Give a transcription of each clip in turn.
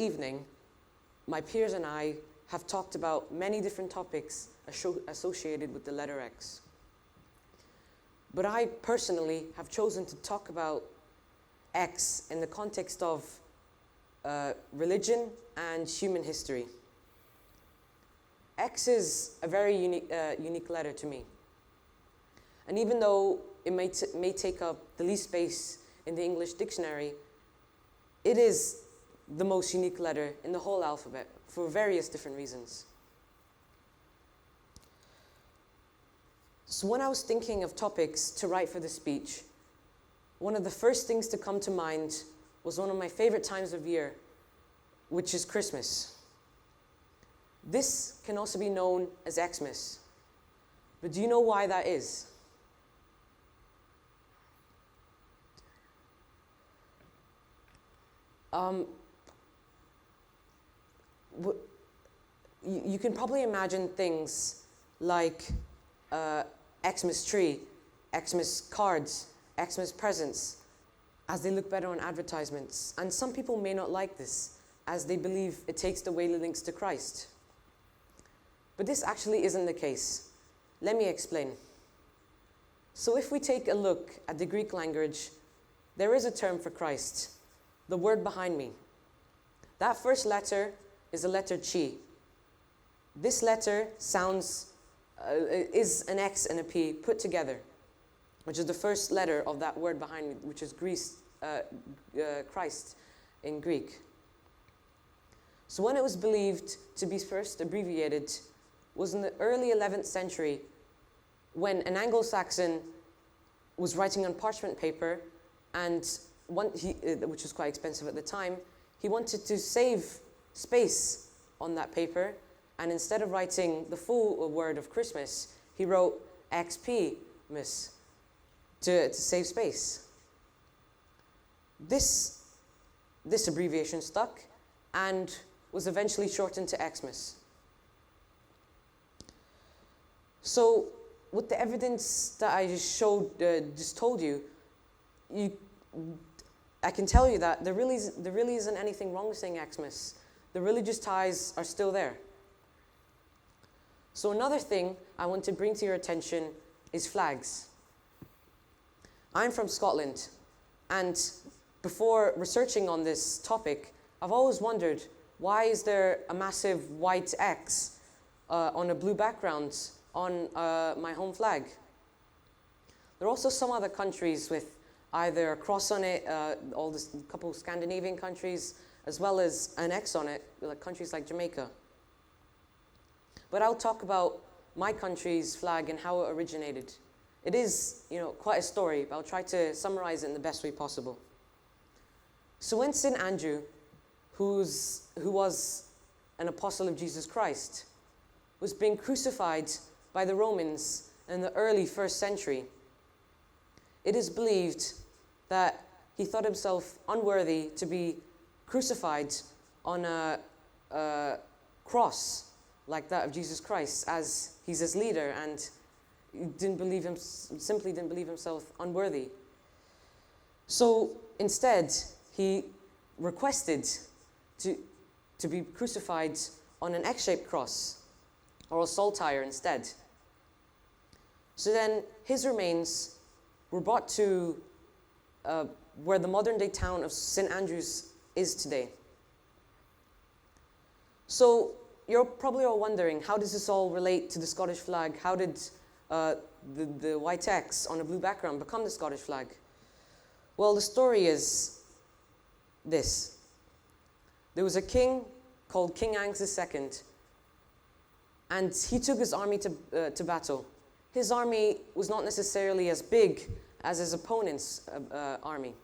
evening, my peers and I have talked about many different topics associated with the letter X. But I personally have chosen to talk about X in the context of religion and human history. X is a very unique letter to me. And even though it may take up the least space in the English dictionary, it is the most unique letter in the whole alphabet for various different reasons. So when I was thinking of topics to write for the speech, one of the first things to come to mind was one of my favorite times of year, which is Christmas. This can also be known as Xmas. But do you know why that is? You can probably imagine things like Xmas tree, Xmas cards, Xmas presents, as they look better on advertisements. And some people may not like this, as they believe it takes away the links to Christ. But this actually isn't the case. Let me explain. So if we take a look at the Greek language, there is a term for Christ, the word behind me. That first letter is the letter chi. This letter is an X and a P put together, which is the first letter of that word behind me, which is Christ in Greek. So when it was believed to be first abbreviated was in the early 11th century, when an Anglo-Saxon was writing on parchment paper, and which was quite expensive at the time, he wanted to save space on that paper, and instead of writing the full word of Christmas, he wrote XP-mas to save space. This abbreviation stuck and was eventually shortened to Xmas. So, with the evidence that I just told you, I can tell you that there really isn't anything wrong with saying Xmas. The religious ties are still there. So another thing I want to bring to your attention is flags. I'm from Scotland, and before researching on this topic, I've always wondered, why is there a massive white X on a blue background on my home flag? There are also some other countries with either a cross on it, a couple of Scandinavian countries, as well as an X on it, like countries like Jamaica. But I'll talk about my country's flag and how it originated. It is, quite a story, but I'll try to summarize it in the best way possible. So when St. Andrew, who was an apostle of Jesus Christ, was being crucified by the Romans in the early 1st century, it is believed that he thought himself unworthy to be crucified on a cross like that of Jesus Christ, as he's his leader, and he simply didn't believe himself unworthy. So instead, he requested to be crucified on an X-shaped cross, or a saltire instead. So then his remains were brought to where the modern-day town of St. Andrews is today. So you're probably all wondering, how does this all relate to the Scottish flag? How did the white X on a blue background become the Scottish flag? Well, the story is this. There was a king called King Angus II, and he took his army to battle. His army was not necessarily as big as his opponent's army.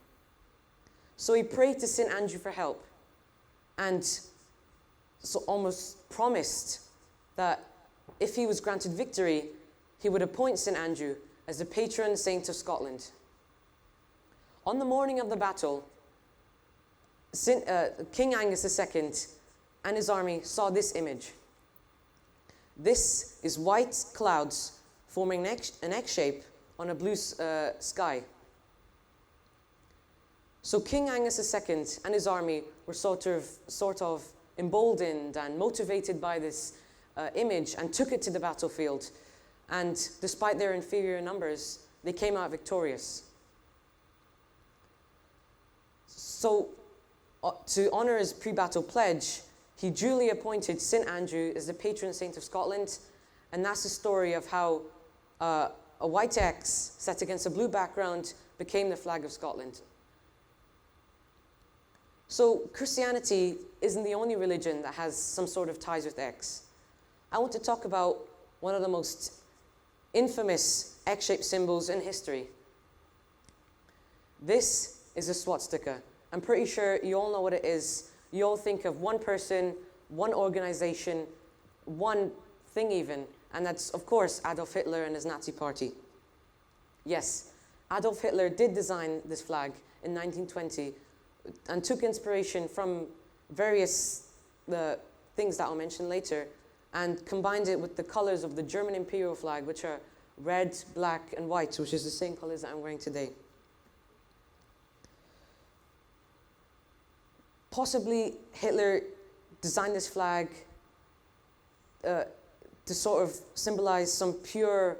So he prayed to St. Andrew for help, and so almost promised that if he was granted victory, he would appoint St. Andrew as the patron saint of Scotland. On the morning of the battle, King Angus II and his army saw this image. This is white clouds forming an X shape on a blue sky. So King Angus II and his army were sort of emboldened and motivated by this image and took it to the battlefield. And despite their inferior numbers, they came out victorious. So, to honour his pre-battle pledge, he duly appointed St. Andrew as the patron saint of Scotland, and that's the story of how a white X set against a blue background became the flag of Scotland. So Christianity isn't the only religion that has some sort of ties with X. I want to talk about one of the most infamous X-shaped symbols in history. This is a swastika. I'm pretty sure you all know what it is. You all think of one person, one organization, one thing even, and that's, of course, Adolf Hitler and his Nazi party. Yes, Adolf Hitler did design this flag in 1920 and took inspiration from various things that I'll mention later and combined it with the colors of the German imperial flag, which are red, black, and white, which is the same colors that I'm wearing today. Possibly Hitler designed this flag to sort of symbolize some pure,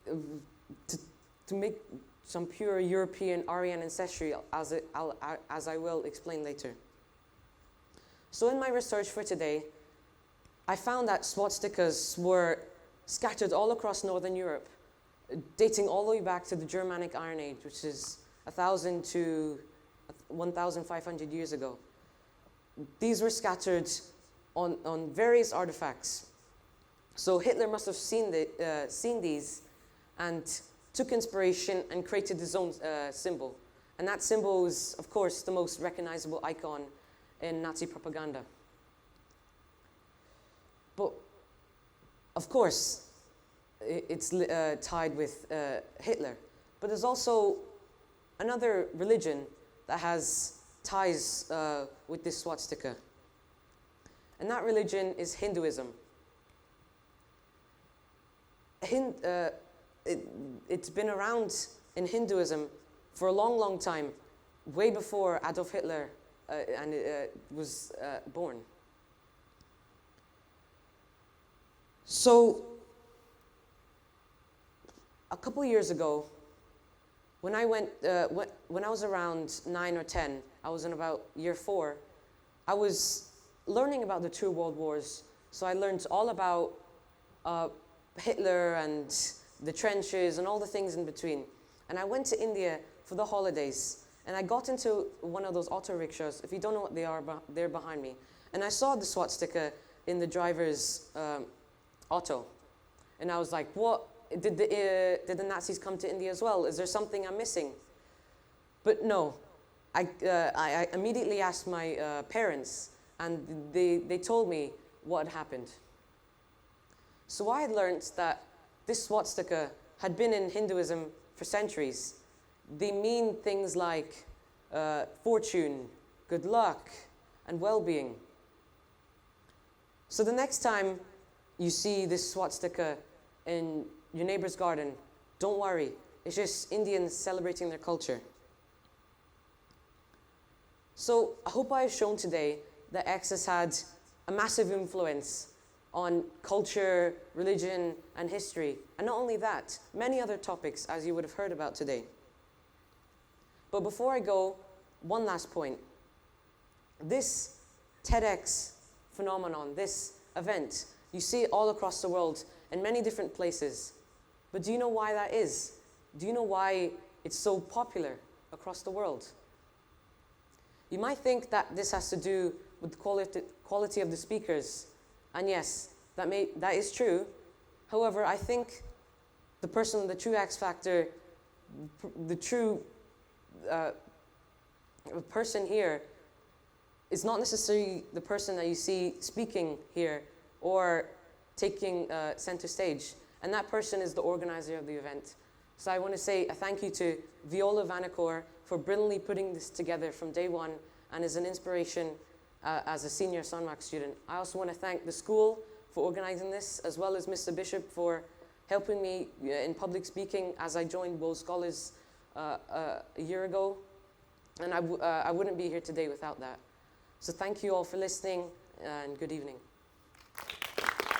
to make some pure European Aryan ancestry, as I will explain later. So in my research for today, I found that swastikas were scattered all across Northern Europe, dating all the way back to the Germanic Iron Age, which is 1,000 to 1,500 years ago. These were scattered on various artifacts. So Hitler must have seen these and took inspiration and created his own symbol. And that symbol is, of course, the most recognizable icon in Nazi propaganda. But, of course, it's tied with Hitler. But there's also another religion that has ties with this swastika. And that religion is Hinduism. It's been around in Hinduism for a long, long time, way before Adolf Hitler was born. So, a couple years ago, when I was around 9 or 10, I was in about year 4, I was learning about the 2 world wars. So I learned all about Hitler and the trenches and all the things in between. And I went to India for the holidays, and I got into one of those auto rickshaws. If you don't know what they are, they're behind me. And I saw the swastika in the driver's auto. And I was like, what? Did the Nazis come to India as well? Is there something I'm missing? But no. I immediately asked my parents, and they told me what had happened. So I had learned that this swastika had been in Hinduism for centuries. They mean things like fortune, good luck, and well-being. So the next time you see this swastika in your neighbor's garden, don't worry. It's just Indians celebrating their culture. So I hope I have shown today that X has had a massive influence on culture, religion, and history. And not only that, many other topics, as you would have heard about today. But before I go, one last point. This TEDx phenomenon, this event, you see it all across the world in many different places. But do you know why that is? Do you know why it's so popular across the world? You might think that this has to do with the quality of the speakers. And yes, that is true. However, I think the true X factor, the true person here is not necessarily the person that you see speaking here or taking center stage. And that person is the organizer of the event. So I want to say a thank you to Viola Vanacore for brilliantly putting this together from day one and as an inspiration as a senior Sunmark student. I also want to thank the school for organizing this, as well as Mr. Bishop for helping me in public speaking as I joined World Scholars a year ago. And I wouldn't be here today without that. So thank you all for listening, and good evening.